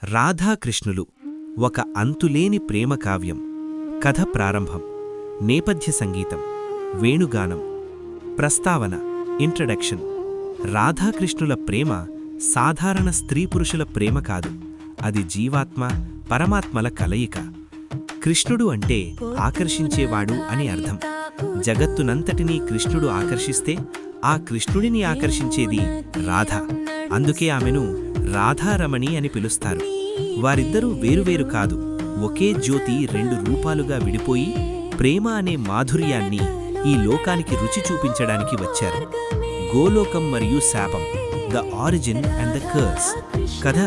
రాధాకృష్ణులు ఒక అంతులేని ప్రేమ కావ్యం. కథ ప్రారంభం, నేపథ్య సంగీతం, వేణుగానం, ప్రస్తావన, ఇంట్రడక్షన్. రాధాకృష్ణుల ప్రేమ సాధారణ స్త్రీ పురుషుల ప్రేమ కాదు, అది జీవాత్మ పరమాత్మల కలయిక. కృష్ణుడు అంటే ఆకర్షించేవాడు అని అర్థం. జగత్తునంతటినీ కృష్ణుడు ఆకర్షిస్తే ఆ కృష్ణుడిని ఆకర్షించేది రాధ. అందుకే ఆమెను రాధారమణి అని పిలుస్తారు. వారిద్దరూ వేరువేరు కాదు, ఒకే జ్యోతి రెండు రూపాలుగా విడిపోయి ప్రేమ అనే మాధుర్యాన్ని ఈ లోకానికి రుచి చూపించడానికి వచ్చారు. గోలోకం మరియు శాపం, the origin and the curse. కథ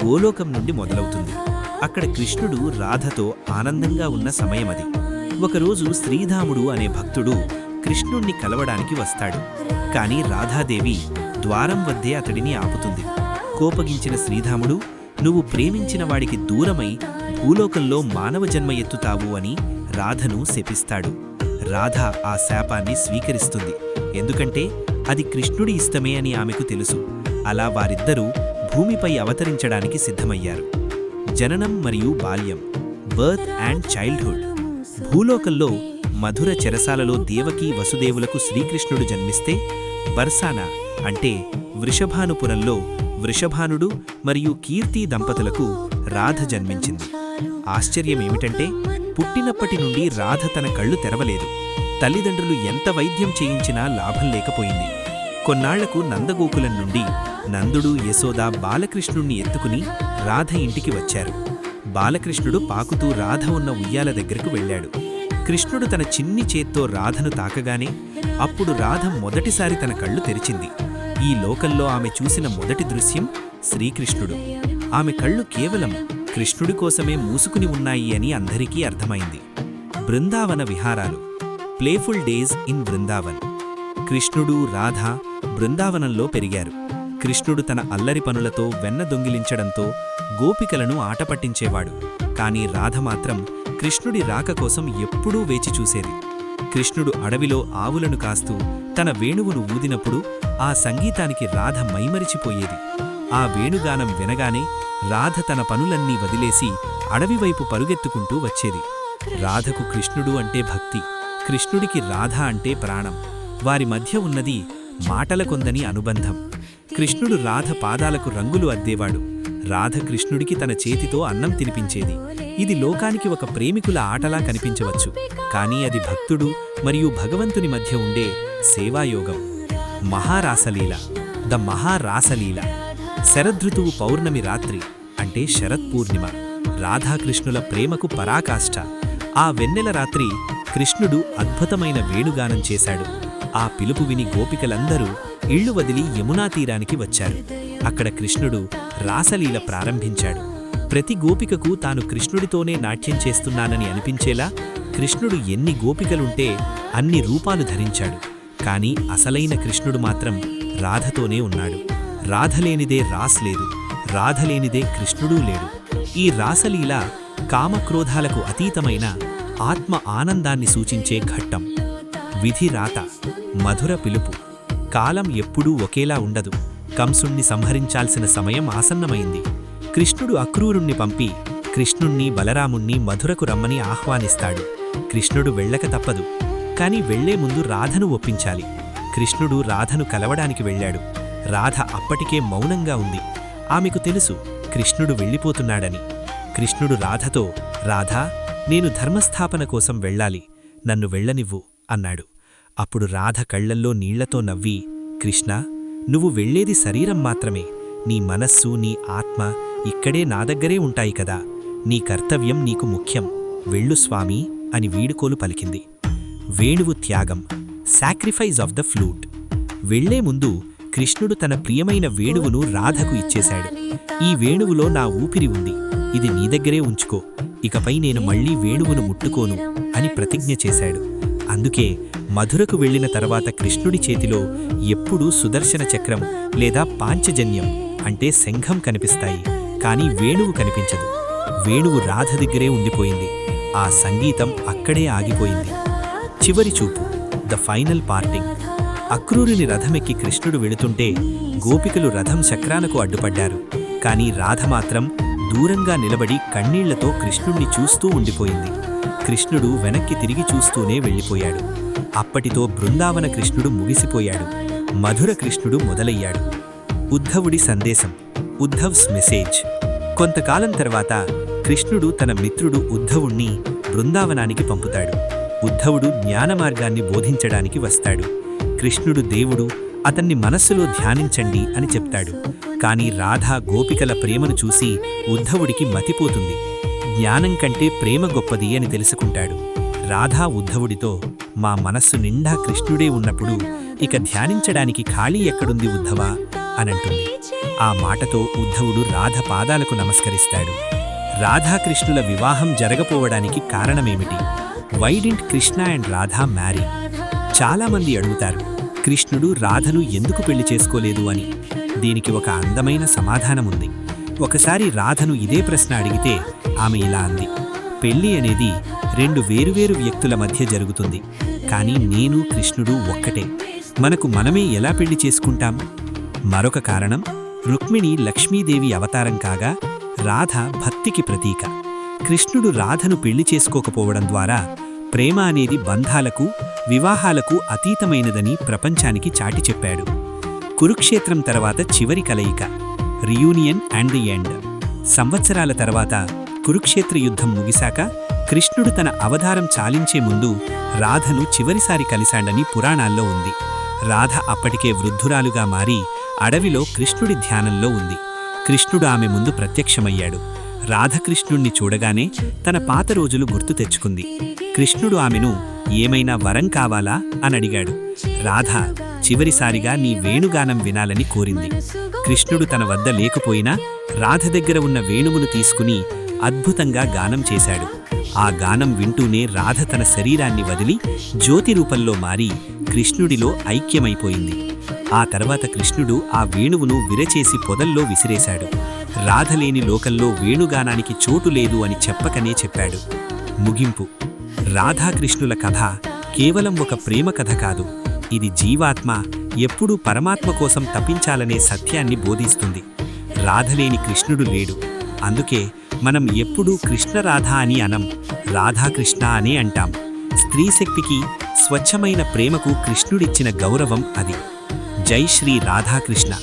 గోలోకం నుండి మొదలవుతుంది. అక్కడ కృష్ణుడు రాధతో ఆనందంగా ఉన్న సమయమది. ఒకరోజు శ్రీధాముడు అనే భక్తుడు కృష్ణుణ్ణి కలవడానికి వస్తాడు. కాని రాధాదేవి ద్వారం వద్దే అతడిని ఆపుతుంది. కోపగించిన శ్రీధాముడు, నువ్వు ప్రేమించిన వాడికి దూరమై భూలోకంలో మానవ జన్మ ఎత్తుతావు అని రాధను శపిస్తాడు. రాధ ఆ శాపాన్ని స్వీకరిస్తుంది, ఎందుకంటే అది కృష్ణుడి ఇష్టమే అని ఆమెకు తెలుసు. అలా వారిద్దరూ భూమిపై అవతరించడానికి సిద్ధమయ్యారు. జననం మరియు బాల్యం, బర్త్ అండ్ చైల్డ్హుడ్. భూలోకంలో మధుర చెరసాలలో దేవకీ వసుదేవులకు శ్రీకృష్ణుడు జన్మిస్తే, బర్సానా అంటే వృషభానుపురంలో వృషభానుడు మరియు కీర్తి దంపతులకు రాధ జన్మించింది. ఆశ్చర్యమేమిటంటే పుట్టినప్పటి నుండి రాధ తన కళ్ళు తెరవలేదు. తల్లిదండ్రులు ఎంత వైద్యం చేయించినా లాభం లేకపోయింది. కొన్నాళ్లకు నందగోకులం నుండి నందుడు, యశోద బాలకృష్ణుణ్ణి ఎత్తుకుని రాధ ఇంటికి వచ్చారు. బాలకృష్ణుడు పాకుతూ రాధ ఉన్న ఉయ్యాల దగ్గరకు వెళ్ళాడు. కృష్ణుడు తన చిన్ని చేత్తో రాధను తాకగానే అప్పుడు రాధ మొదటిసారి తన కళ్ళు తెరిచింది. ఈ లోకంలో ఆమె చూసిన మొదటి దృశ్యం శ్రీకృష్ణుడు. ఆమె కళ్ళు కేవలం కృష్ణుడి కోసమే మూసుకుని ఉన్నాయి అని అందరికీ అర్థమైంది. బృందావన విహారాలు, ప్లేఫుల్ డేస్ ఇన్ బృందావన్. కృష్ణుడు, రాధ బృందావనంలో పెరిగారు. కృష్ణుడు తన అల్లరి పనులతో, వెన్న దొంగిలించడంతో గోపికలను ఆటపట్టించేవాడు. కాని రాధ మాత్రం కృష్ణుడి రాక కోసం ఎప్పుడూ వేచి చూసేది. కృష్ణుడు అడవిలో ఆవులను కాస్తూ తన వేణువును ఊదినప్పుడు ఆ సంగీతానికి రాధ మైమరిచిపోయేది. ఆ వేణుగానం వినగానే రాధ తన పనులన్నీ వదిలేసి అడవివైపు పరుగెత్తుకుంటూ వచ్చేది. రాధకు కృష్ణుడు అంటే భక్తి, కృష్ణుడికి రాధ అంటే ప్రాణం. వారి మధ్య ఉన్నది మాటల కొందని అనుబంధం. కృష్ణుడు రాధ పాదాలకు రంగులు అద్దేవాడు. రాధ కృష్ణుడికి తన చేతితో అన్నం తినిపించేది. ఇది లోకానికి ఒక ప్రేమికుల ఆటలా కనిపించవచ్చు, కానీ అది భక్తుడు మరియు భగవంతుని మధ్య ఉండే సేవాయోగం. మహారాసలీల, ద మహారాసలీల. శరదృతువు పౌర్ణమి రాత్రి అంటే శరత్పూర్ణిమ, రాధాకృష్ణుల ప్రేమకు పరాకాష్ఠ. ఆ వెన్నెల రాత్రి కృష్ణుడు అద్భుతమైన వేణుగానం చేశాడు. ఆ పిలుపు విని గోపికలందరూ ఇళ్లు వదిలి యమునా తీరానికి వచ్చారు. అక్కడ కృష్ణుడు రాసలీల ప్రారంభించాడు. ప్రతి గోపికకు తాను కృష్ణుడితోనే నాట్యం చేస్తున్నానని అనిపించేలా కృష్ణుడు ఎన్ని గోపికలుంటే అన్ని రూపాలు ధరించాడు. కాని అసలైన కృష్ణుడు మాత్రం రాధతోనే ఉన్నాడు. రాధలేనిదే రాస్ లేదు, రాధలేనిదే కృష్ణుడూ లేడు. ఈ రాసలీల కామక్రోధాలకు అతీతమైన ఆత్మ ఆనందాన్ని సూచించే ఘట్టం. విధి రాత, మధుర పిలుపు. కాలం ఎప్పుడూ ఒకేలా ఉండదు. కంసుణ్ణి సంహరించాల్సిన సమయం ఆసన్నమైంది. కృష్ణుడు అక్రూరుణ్ణి పంపి కృష్ణుణ్ణి, బలరాముణ్ణి మధురకు రమ్మని ఆహ్వానిస్తాడు. కృష్ణుడు వెళ్ళక తప్పదు, కాని వెళ్లే ముందు రాధను ఒప్పించాలి. కృష్ణుడు రాధను కలవడానికి వెళ్ళాడు. రాధ అప్పటికే మౌనంగా ఉంది. ఆమెకు తెలుసు కృష్ణుడు వెళ్ళిపోతున్నాడని. కృష్ణుడు రాధతో, రాధా, నేను ధర్మస్థాపన కోసం వెళ్ళాలి, నన్ను వెళ్ళనివ్వు అన్నాడు. అప్పుడు రాధ కళ్లల్లో నీళ్లతో నవ్వి, కృష్ణ, నువ్వు వెళ్లేది శరీరం మాత్రమే, నీ మనస్సు, నీ ఆత్మ ఇక్కడే నా దగ్గరే ఉంటాయి కదా. నీ కర్తవ్యం నీకు ముఖ్యం, వెళ్ళు స్వామీ అని వీడుకోలు పలికింది. వేణువు త్యాగం, సాక్రిఫైస్ ఆఫ్ ద ఫ్లూట్. వెళ్లే ముందు కృష్ణుడు తన ప్రియమైన వేణువును రాధకు ఇచ్చేశాడు. ఈ వేణువులో నా ఊపిరి ఉంది, ఇది నీ దగ్గరే ఉంచుకో, ఇకపై నేను మళ్లీ వేణువును ముట్టుకోను అని ప్రతిజ్ఞ చేశాడు. అందుకే మధురకు వెళ్లిన తర్వాత కృష్ణుడి చేతిలో ఎప్పుడూ సుదర్శన చక్రం లేదా పాంచజన్యం అంటే శంఖం కనిపిస్తాయి, కానీ వేణువు కనిపించదు. వేణువు రాధ దగ్గరే ఉండిపోయింది. ఆ సంగీతం అక్కడే ఆగిపోయింది. చివరి చూపు, ద ఫైనల్ పార్టింగ్. అక్రూరుని రథమెక్కి కృష్ణుడు వెళుతుంటే గోపికలు రథం చక్రానకు అడ్డుపడ్డారు. కాని రాధ మాత్రం దూరంగా నిలబడి కన్నీళ్లతో కృష్ణుణ్ణి చూస్తూ ఉండిపోయింది. కృష్ణుడు వెనక్కి తిరిగి చూస్తూనే వెళ్ళిపోయాడు. అప్పటితో బృందావన కృష్ణుడు ముగిసిపోయాడు. మధుర కృష్ణుడు మొదలయ్యాడు. ఉద్ధవుడి సందేశం, ఉద్ధవ్స్ మెసేజ్. కొంతకాలం తర్వాత కృష్ణుడు తన మిత్రుడు ఉద్ధవుణ్ణి బృందావనానికి పంపుతాడు. ఉద్ధవుడు జ్ఞానమార్గాన్ని బోధించడానికి వస్తాడు. కృష్ణుడు దేవుడు, అతన్ని మనస్సులో ధ్యానించండి అని చెప్తాడు. కాని రాధా గోపికల ప్రేమను చూసి ఉద్ధవుడికి మతిపోతుంది. జ్ఞానం కంటే ప్రేమ గొప్పది అని తెలుసుకుంటాడు. రాధా ఉద్ధవుడితో, మా మనస్సు నిండా కృష్ణుడే ఉన్నప్పుడు ఇక ధ్యానించడానికి ఖాళీ ఎక్కడుంది ఉద్ధవా అనంటుంది. ఆ మాటతో ఉద్ధవుడు రాధ పాదాలకు నమస్కరిస్తాడు. రాధాకృష్ణుల వివాహం జరగపోవడానికి కారణమేమిటి? Why didn't Krishna and Radha marry? చాలామంది అడుగుతారు, కృష్ణుడు రాధను ఎందుకు పెళ్లి చేసుకోలేదు అని. దీనికి ఒక అందమైన సమాధానముంది. ఒకసారి రాధను ఇదే ప్రశ్న అడిగితే ఆమె ఇలా అంది, పెళ్లి అనేది రెండు వేరువేరు వ్యక్తుల మధ్య జరుగుతుంది, కానీ నేను కృష్ణుడు ఒక్కటే. మనకు మనమే ఎలా పెళ్లి చేసుకుంటాం? మరొక కారణం, రుక్మిణి లక్ష్మీదేవి అవతారం కాగా రాధ భక్తికి ప్రతీక. కృష్ణుడు రాధను పెళ్లి చేసుకోకపోవడం ద్వారా ప్రేమ అనేది బంధాలకు, వివాహాలకు అతీతమైనదని ప్రపంచానికి చాటి చెప్పాడు. కురుక్షేత్రం తర్వాత చివరి కలయిక, రియూనియన్ అండ్ ది ఎండ్. సంవత్సరాల తర్వాత కురుక్షేత్ర యుద్ధం ముగిశాక కృష్ణుడు తన అవతారం చాలించే ముందు రాధను చివరిసారి కలిశాడని పురాణాల్లో ఉంది. రాధ అప్పటికే వృద్ధురాలుగా మారి అడవిలో కృష్ణుడి ధ్యానంలో ఉంది. కృష్ణుడు ఆమె ముందు ప్రత్యక్షమయ్యాడు. రాధకృష్ణుణ్ణి చూడగానే తన పాత రోజులు గుర్తు తెచ్చుకుంది. కృష్ణుడు ఆమెను, ఏమైనా వరం కావాలా అనడిగాడు. రాధ చివరిసారిగా నీ వేణుగానం వినాలని కోరింది. కృష్ణుడు తన వద్ద లేకపోయినా రాధ దగ్గర ఉన్న వేణువును తీసుకుని అద్భుతంగా గానం చేశాడు. ఆ గానం వింటూనే రాధ తన శరీరాన్ని వదిలి జ్యోతి రూపంలో మారి కృష్ణుడిలో ఐక్యమైపోయింది. ఆ తర్వాత కృష్ణుడు ఆ వేణువును విరచేసి పొదల్లో విసిరేశాడు. రాధలేని లోకంలో వేణుగానానికి చోటు లేదు అని చెప్పకనే చెప్పాడు. ముగింపు, రాధాకృష్ణుల కథ కేవలం ఒక ప్రేమ కథ కాదు. ఇది జీవాత్మ ఎప్పుడూ పరమాత్మ కోసం తపించాలనే సత్యాన్ని బోధిస్తుంది. రాధలేని కృష్ణుడు లేడు. అందుకే మనం ఎప్పుడూ కృష్ణరాధ అని అనం, రాధాకృష్ణ అనే అంటాం. స్త్రీశక్తికి, స్వచ్ఛమైన ప్రేమకు కృష్ణుడిచ్చిన గౌరవం అది. జై శ్రీ రాధాకృష్ణ.